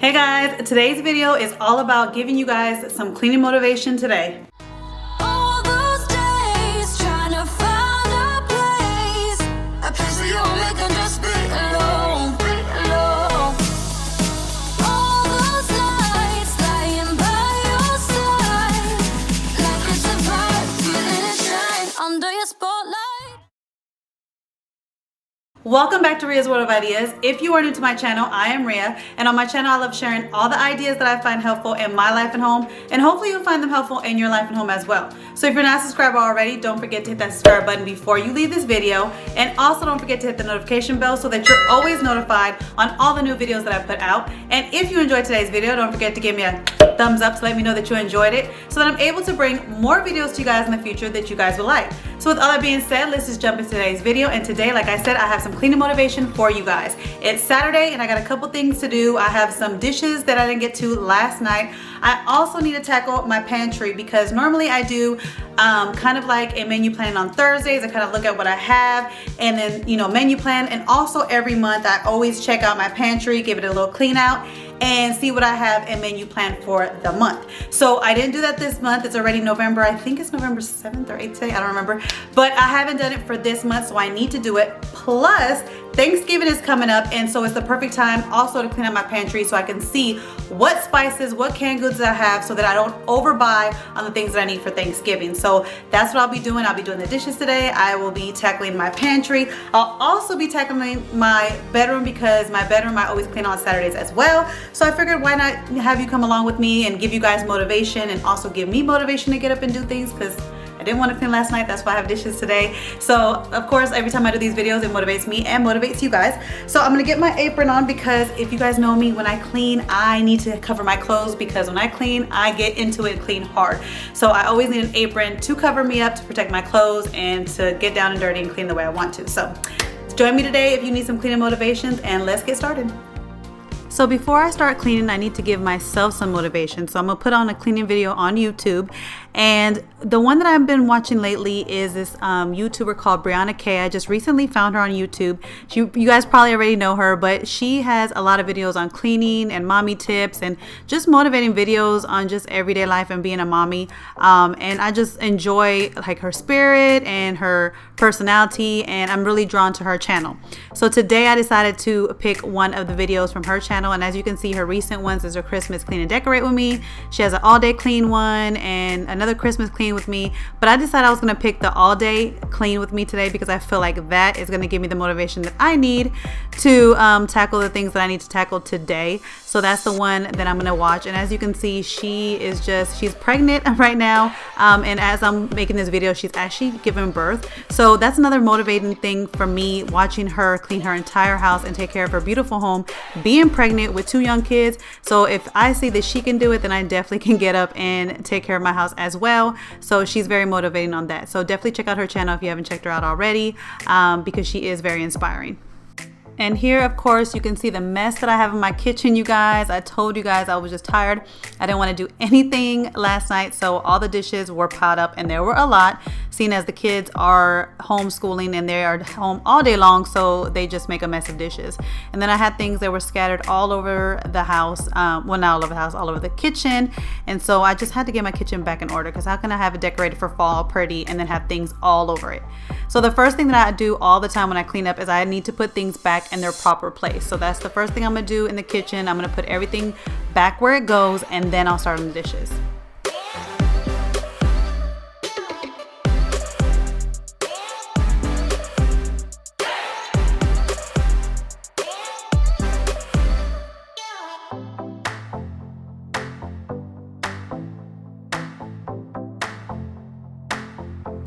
Hey guys, today's video is all about giving you guys some cleaning motivation today. All those days trying to find a place where you only can just be alone. All those nights lying by your side, like it's a vibe, feeling it shine under your spotlight. Welcome back to Ria's World of Ideas. If you are new to my channel, I am Ria, and on my channel I love sharing all the ideas that I find helpful in my life and home, and hopefully you'll find them helpful in your life and home as well. So if you're not a subscriber already, don't forget to hit that subscribe button before you leave this video, and also don't forget to hit the notification bell so that you're always notified on all the new videos that I put out. And if you enjoyed today's video, don't forget to give me a thumbs up to let me know that you enjoyed it, so that I'm able to bring more videos to you guys in the future that you guys will like. So with all that being said, let's just jump into today's video. And today, like I said, I have some cleaning motivation for you guys. It's Saturday and I got a couple things to do. I have some dishes that I didn't get to last night. I also need to tackle my pantry because normally I do kind of like a menu plan on Thursdays. I kind of look at what I have and then, menu plan. And also every month I always check out my pantry, give it a little clean out, and see what I have in menu plan for the month. So I didn't do that this month. It's already November. I think it's November 7th or 8th today. I don't remember. But I haven't done it for this month, so I need to do it. Plus, Thanksgiving is coming up, and so it's the perfect time also to clean up my pantry so I can see what spices, what canned goods I have so that I don't overbuy on the things that I need for Thanksgiving. So that's what I'll be doing. I'll be doing the dishes today. I will be tackling my pantry. I'll also be tackling my bedroom because my bedroom I always clean on Saturdays as well. So I figured why not have you come along with me and give you guys motivation and also give me motivation to get up and do things because I didn't want to clean last night. That's why I have dishes today. So of course, every time I do these videos, it motivates me and motivates you guys. So I'm gonna get my apron on because if you guys know me, when I clean, I need to cover my clothes because when I clean, I get into it clean hard. So I always need an apron to cover me up, to protect my clothes, and to get down and dirty and clean the way I want to. So join me today if you need some cleaning motivations, and let's get started. So before I start cleaning, I need to give myself some motivation. So I'm gonna put on a cleaning video on YouTube. And the one that I've been watching lately is this YouTuber called Achy. I just recently found her on YouTube. You guys probably already know her, but she has a lot of videos on cleaning and mommy tips and just motivating videos on just everyday life and being a mommy. And I just enjoy like her spirit and her personality, and I'm really drawn to her channel. So today I decided to pick one of the videos from her channel, and as you can see, her recent ones is her Christmas clean and decorate with me. She has an all day clean one and another Christmas clean with me, but I decided I was going to pick the all day clean with me today because I feel like that is going to give me the motivation that I need to tackle the things that I need to tackle today. So that's the one that I'm going to watch. And as you can see, she's pregnant right now, and as I'm making this video, she's actually giving birth. So that's another motivating thing for me, watching her clean her entire house and take care of her beautiful home, being pregnant with 2 young kids. So if I see that she can do it, then I definitely can get up and take care of my house as well. So she's very motivating on that. So definitely check out her channel if you haven't checked her out already, because she is very inspiring. And here, of course, you can see the mess that I have in my kitchen, you guys. I told you guys I was just tired. I didn't want to do anything last night, so all the dishes were piled up, and there were a lot, seeing as the kids are homeschooling and they are home all day long, so they just make a mess of dishes. And then I had things that were scattered all over the house, well, not all over the house, all over the kitchen. And so I just had to get my kitchen back in order because how can I have it decorated for fall pretty and then have things all over it? So the first thing that I do all the time when I clean up is I need to put things back in their proper place. So that's the first thing I'm gonna do in the kitchen. I'm gonna put everything back where it goes, and then I'll start on the dishes.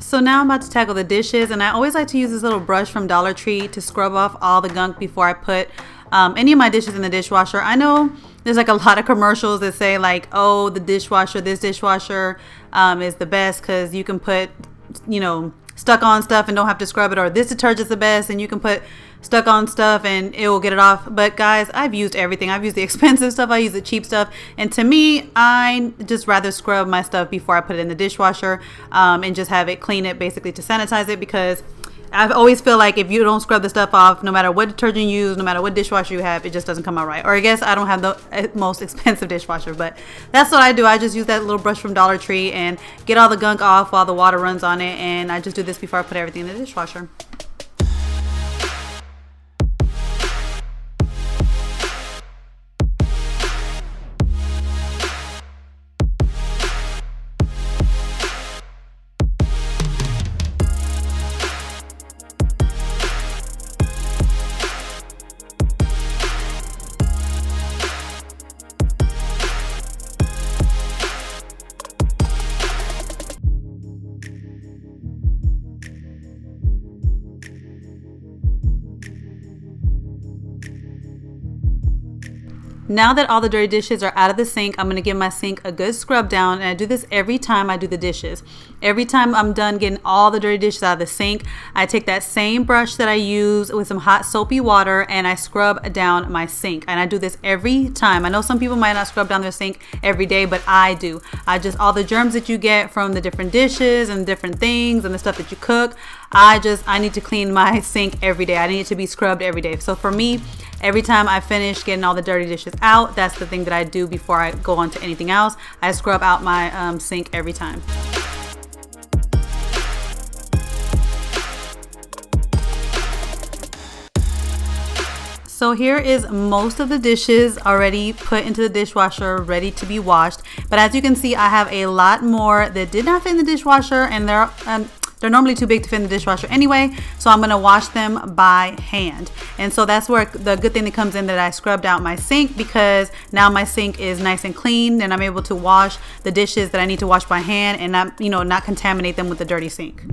So now I'm about to tackle the dishes, and I always like to use this little brush from Dollar Tree to scrub off all the gunk before I put any of my dishes in the dishwasher. I know there's like a lot of commercials that say like, oh, the dishwasher, this dishwasher is the best because you can put, stuck on stuff and don't have to scrub it, or this detergent's the best and you can put stuck on stuff and it will get it off. But guys, I've used everything. I've used the expensive stuff, I use the cheap stuff, and to me, I just rather scrub my stuff before I put it in the dishwasher and just have it, clean it basically to sanitize it, because I always feel like if you don't scrub the stuff off, no matter what detergent you use, no matter what dishwasher you have, it just doesn't come out right. Or I guess I don't have the most expensive dishwasher, but that's what I do. I just use that little brush from Dollar Tree and get all the gunk off while the water runs on it. And I just do this before I put everything in the dishwasher. Now that all the dirty dishes are out of the sink, I'm going to give my sink a good scrub down, and I do this every time I do the dishes. Every time I'm done getting all the dirty dishes out of the sink, I take that same brush that I use with some hot soapy water and I scrub down my sink. And I do this every time. I know some people might not scrub down their sink every day, but I do. All the germs that you get from the different dishes and different things and the stuff that you cook, I need to clean my sink every day. I need it to be scrubbed every day. So for me, every time I finish getting all the dirty dishes out, that's the thing that I do before I go on to anything else. I scrub out my sink every time. So here is most of the dishes already put into the dishwasher, ready to be washed. But as you can see, I have a lot more that did not fit in the dishwasher, and they're normally too big to fit in the dishwasher anyway, so I'm gonna wash them by hand. And so that's where the good thing that comes in, that I scrubbed out my sink, because now my sink is nice and clean and I'm able to wash the dishes that I need to wash by hand and not contaminate them with the dirty sink.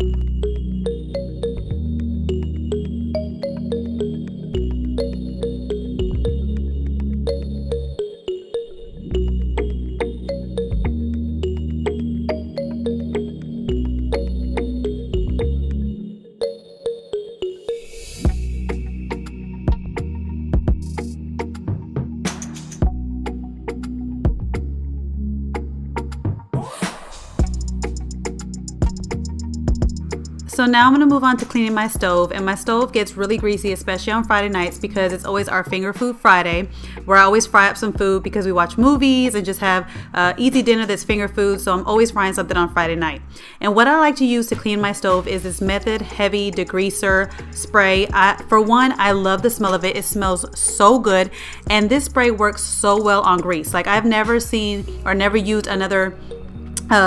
So now I'm going to move on to cleaning my stove, and my stove gets really greasy, especially on Friday nights, because it's always our finger food Friday, where I always fry up some food because we watch movies and just have easy dinner that's finger food. So I'm always frying something on Friday night. And what I like to use to clean my stove is this Method Heavy Degreaser spray. For one, I love the smell of it. It smells so good, and this spray works so well on grease. Like, I've never seen or never used another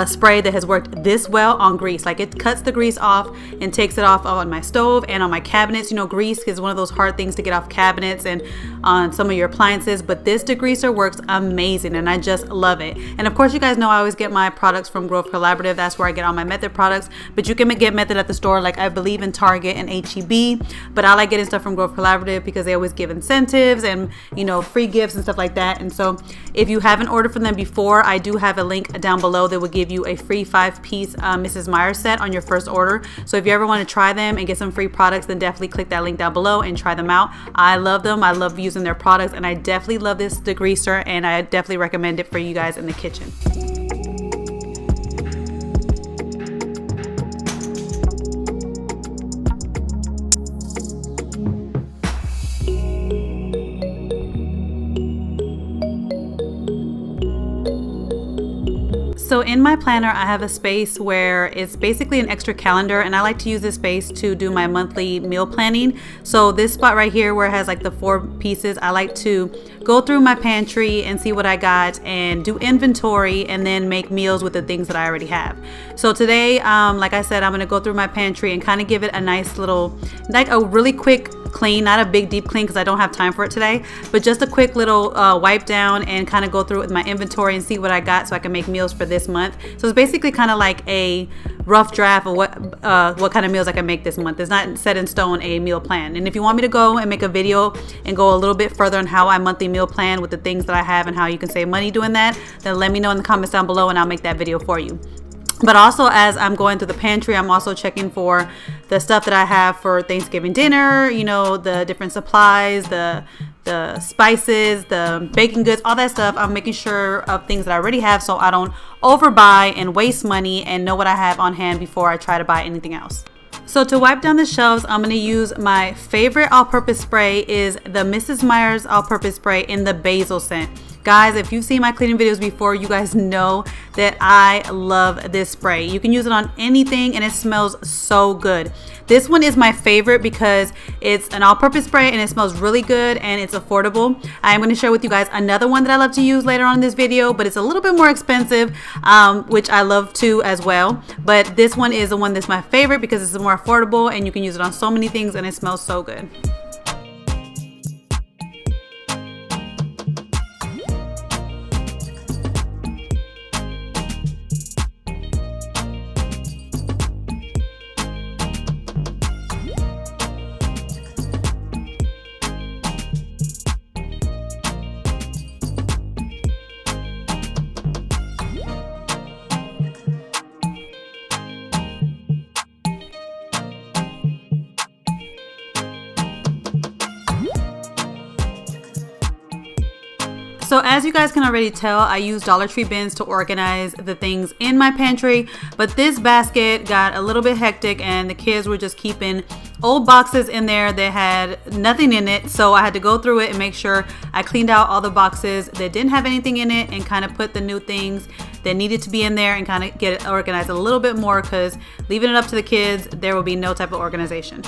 spray that has worked this well on grease. Like, it cuts the grease off and takes it off on my stove and on my cabinets. You know, grease is one of those hard things to get off cabinets and on some of your appliances, but this degreaser works amazing and I just love it. And of course, you guys know I always get my products from Grove Collaborative. That's where I get all my Method products, but you can get Method at the store, like I believe in Target and HEB, but I like getting stuff from Grove Collaborative because they always give incentives and, you know, free gifts and stuff like that. And so if you haven't ordered from them before, I do have a link down below that will give you a free 5-piece Mrs. Meyer set on your first order. So if you ever want to try them and get some free products, then definitely click that link down below and try them out. I love them. I love using their products, and I definitely love this degreaser, and I definitely recommend it for you guys in the kitchen. So in my planner, I have a space where it's basically an extra calendar, and I like to use this space to do my monthly meal planning. So this spot right here where it has like the 4 pieces, I like to go through my pantry and see what I got and do inventory and then make meals with the things that I already have. So today, like I said, I'm gonna go through my pantry and kind of give it a nice little, like a really quick clean, not a big deep clean because I don't have time for it today, but just a quick little wipe down and kind of go through it with my inventory and see what I got so I can make meals for this month. So it's basically kind of like a rough draft of what kind of meals I can make this month. It's not set in stone a meal plan. And if you want me to go and make a video and go a little bit further on how I monthly meal plan with the things that I have and how you can save money doing that, then let me know in the comments down below and I'll make that video for you. But also, as I'm going through the pantry, I'm also checking for the stuff that I have for Thanksgiving dinner, you know, the different supplies, the spices, the baking goods, all that stuff. I'm making sure of things that I already have so I don't overbuy and waste money, and know what I have on hand before I try to buy anything else. So to wipe down the shelves, I'm going to use my favorite all-purpose spray is the Mrs. Meyer's all-purpose spray in the basil scent. Guys, if you've seen my cleaning videos before, you guys know that I love this spray. You can use it on anything and it smells so good. This one is my favorite because it's an all-purpose spray and it smells really good and it's affordable. I am going to share with you guys another one that I love to use later on in this video, but it's a little bit more expensive, which I love too as well. But this one is the one that's my favorite because it's more affordable and you can use it on so many things and it smells so good. So as you guys can already tell, I use Dollar Tree bins to organize the things in my pantry, but this basket got a little bit hectic and the kids were just keeping old boxes in there that had nothing in it. So I had to go through it and make sure I cleaned out all the boxes that didn't have anything in it and kind of put the new things that needed to be in there and kind of get it organized a little bit more, because leaving it up to the kids, there will be no type of organization.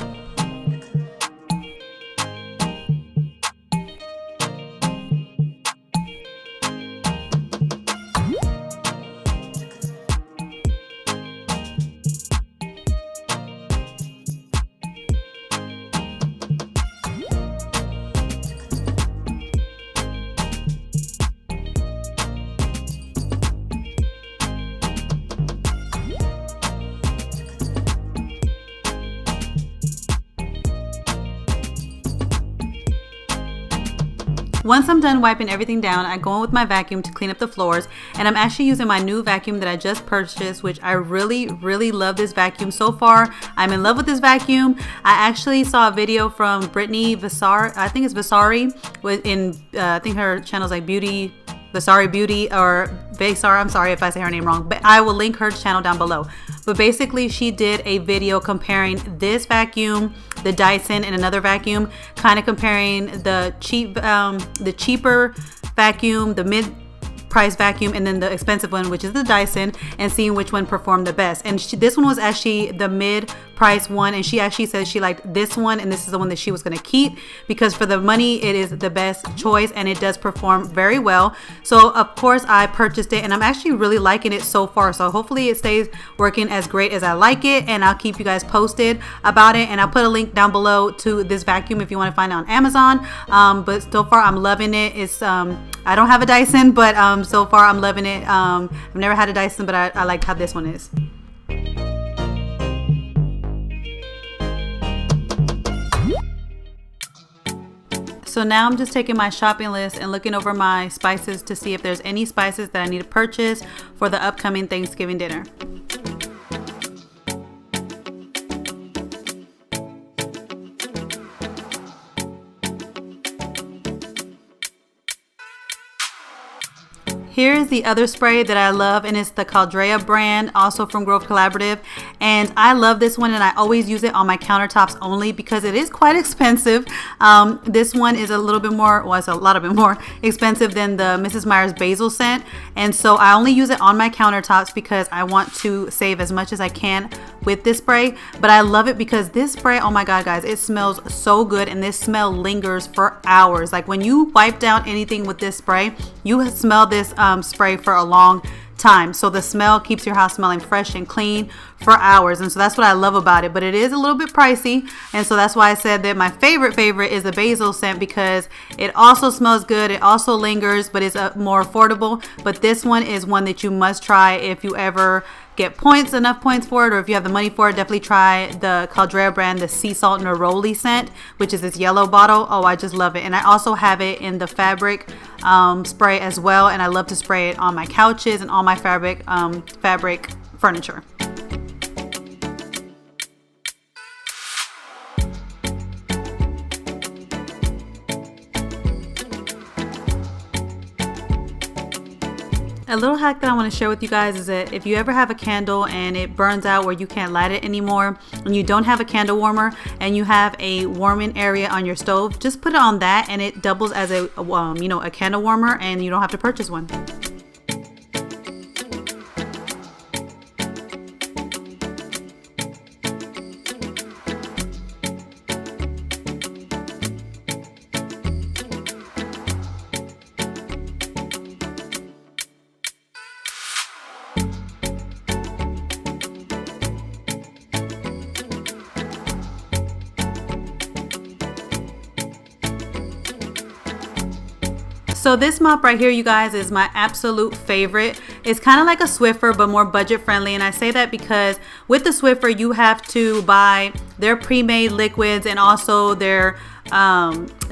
Once I'm done wiping everything down, I go in with my vacuum to clean up the floors, and I'm actually using my new vacuum that I just purchased, which I really love this vacuum so far. I'm in love with this vacuum. I actually saw a video from Brittany Vasari, I think it's Vasari, I think her channel's like Vasari Beauty or Vasar, I'm sorry if I say her name wrong, but I will link her channel down below. But basically she did a video comparing this vacuum, the Dyson, and another vacuum, kind of comparing the cheaper vacuum, the mid-price vacuum, and then the expensive one, which is the Dyson, and seeing which one performed the best. And this one was actually the mid-price one, and she actually said she liked this one, and this is the one that she was going to keep because for the money it is the best choice and it does perform very well. So of course I purchased it and I'm actually really liking it so far, so hopefully it stays working as great as I like it, and I'll keep you guys posted about it, and I'll put a link down below to this vacuum if you want to find it on Amazon. But so far I'm loving it. It's I don't have a Dyson, but so far I'm loving it. I've never had a Dyson, but I like how this one is. So now I'm just taking my shopping list and looking over my spices to see if there's any spices that I need to purchase for the upcoming Thanksgiving dinner. Here's the other spray that I love, and it's the Caldrea brand, also from Grove Collaborative. And I love this one, and I always use it on my countertops only because it is quite expensive. This one is a little bit more, well, it's a lot bit more expensive than the Mrs. Meyer's basil scent. And so I only use it on my countertops because I want to save as much as I can with this spray. But I love it because this spray, oh my God, guys, it smells so good, and this smell lingers for hours. Like when you wipe down anything with this spray, you smell this spray for a long time. So the smell keeps your house smelling fresh and clean for hours, and so that's what I love about it. But it is a little bit pricey, and so that's why I said that my favorite is the basil scent, because it also smells good, it also lingers, but it's more affordable. But this one is one that you must try if you ever get enough points for it, or if you have the money for it. Definitely try the Caldrea brand, the Sea Salt Neroli scent, which is this yellow bottle. Oh, I just love it. And I also have it in the fabric spray as well, and I love to spray it on my couches and all my fabric furniture. A little hack that I want to share with you guys is that if you ever have a candle and it burns out where you can't light it anymore, and you don't have a candle warmer and you have a warming area on your stove, just put it on that and it doubles as a candle warmer, and you don't have to purchase one. So this mop right here, you guys, is my absolute favorite. It's kind of like a Swiffer, but more budget friendly. And I say that because with the Swiffer, you have to buy their pre-made liquids and also their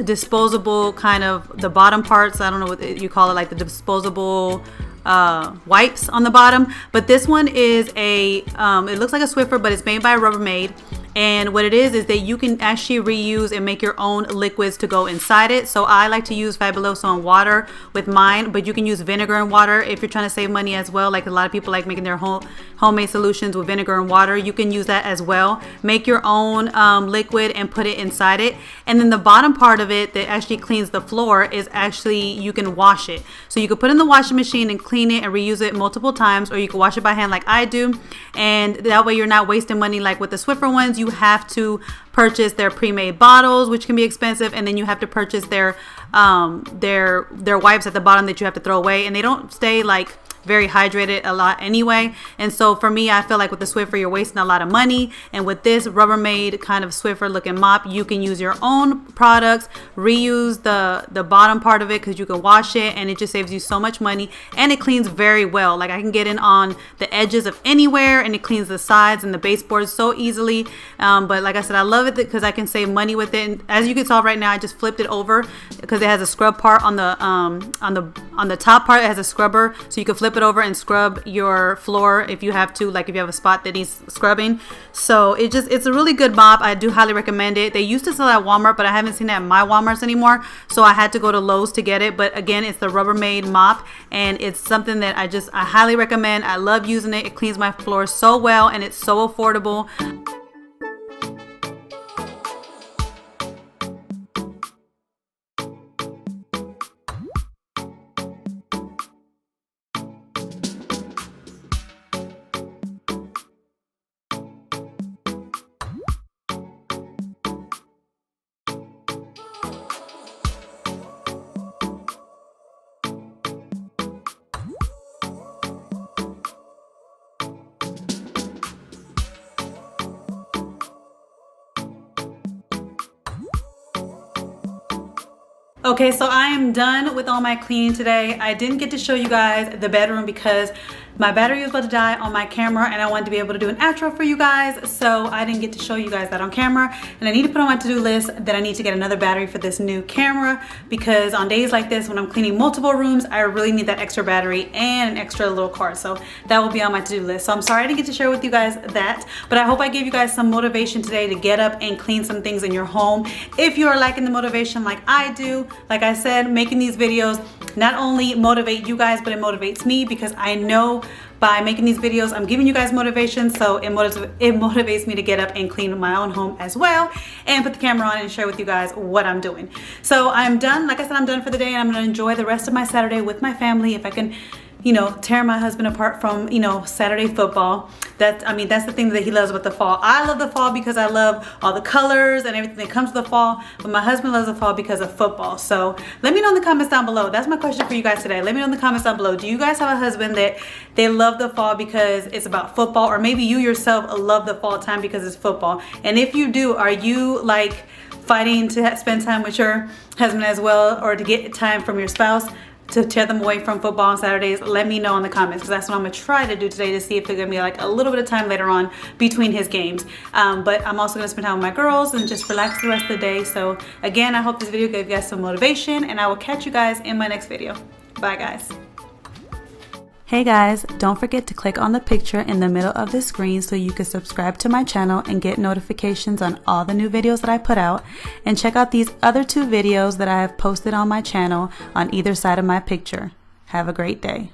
disposable kind of the bottom parts. I don't know what you call it, like the disposable wipes on the bottom. But this one is it looks like a Swiffer, but it's made by Rubbermaid. And what it is that you can actually reuse and make your own liquids to go inside it. So I like to use Fabuloso and water with mine, but you can use vinegar and water if you're trying to save money as well. Like a lot of people like making their homemade solutions with vinegar and water. You can use that as well. Make your own liquid and put it inside it. And then the bottom part of it that actually cleans the floor is actually, you can wash it. So you can put it in the washing machine and clean it and reuse it multiple times, or you can wash it by hand like I do. And that way you're not wasting money like with the Swiffer ones. You have to purchase their pre-made bottles, which can be expensive, and then you have to purchase their wipes at the bottom that you have to throw away, and they don't stay like very hydrated a lot anyway. And so for me, I feel like with the Swiffer, you're wasting a lot of money. And with this Rubbermaid kind of Swiffer looking mop, you can use your own products, reuse the bottom part of it because you can wash it, and it just saves you so much money. And it cleans very well. Like I can get in on the edges of anywhere, and it cleans the sides and the baseboards so easily. But like I said, I love it because I can save money with it. And as you can tell right now, I just flipped it over because it has a scrub part on the top part. It has a scrubber, so you can flip it over and scrub your floor if you have to, like if you have a spot that needs scrubbing. So it's a really good mop. I do highly recommend it. They used to sell at Walmart, but I haven't seen it at my Walmarts anymore, so I had to go to Lowe's to get it. But again, it's the Rubbermaid mop, and it's something that I highly recommend. I love using it. It cleans my floor so well, and it's so affordable. Okay, so I am done with all my cleaning today. I didn't get to show you guys the bedroom because my battery was about to die on my camera, and I wanted to be able to do an outro for you guys, so I didn't get to show you guys that on camera. And I need to put on my to-do list that I need to get another battery for this new camera, because on days like this when I'm cleaning multiple rooms, I really need that extra battery and an extra little card. So that will be on my to-do list. So I'm sorry I didn't get to share with you guys that, but I hope I gave you guys some motivation today to get up and clean some things in your home. If you are liking the motivation like I do, like I said, making these videos not only motivate you guys, but it motivates me, because I know by making these videos I'm giving you guys motivation, so it motivates me to get up and clean my own home as well, and put the camera on and share with you guys what I'm doing. So I'm done. Like I said, I'm done for the day, and I'm gonna enjoy the rest of my Saturday with my family. If I can, you know, tear my husband apart from, you know, Saturday football. That's the thing that he loves about the fall. I love the fall because I love all the colors and everything that comes with the fall, but my husband loves the fall because of football. So let me know in the comments down below. That's my question for you guys today. Let me know in the comments down below. Do you guys have a husband that they love the fall because it's about football, or maybe you yourself love the fall time because it's football? And if you do, are you like fighting to spend time with your husband as well, or to get time from your spouse to tear them away from football on Saturdays? Let me know in the comments, because that's what I'm gonna try to do today, to see if there's gonna be like a little bit of time later on between his games. But I'm also gonna spend time with my girls and just relax the rest of the day. So again, I hope this video gave you guys some motivation, and I will catch you guys in my next video. Bye guys. Hey guys, don't forget to click on the picture in the middle of the screen so you can subscribe to my channel and get notifications on all the new videos that I put out. And check out these other 2 videos that I have posted on my channel on either side of my picture. Have a great day.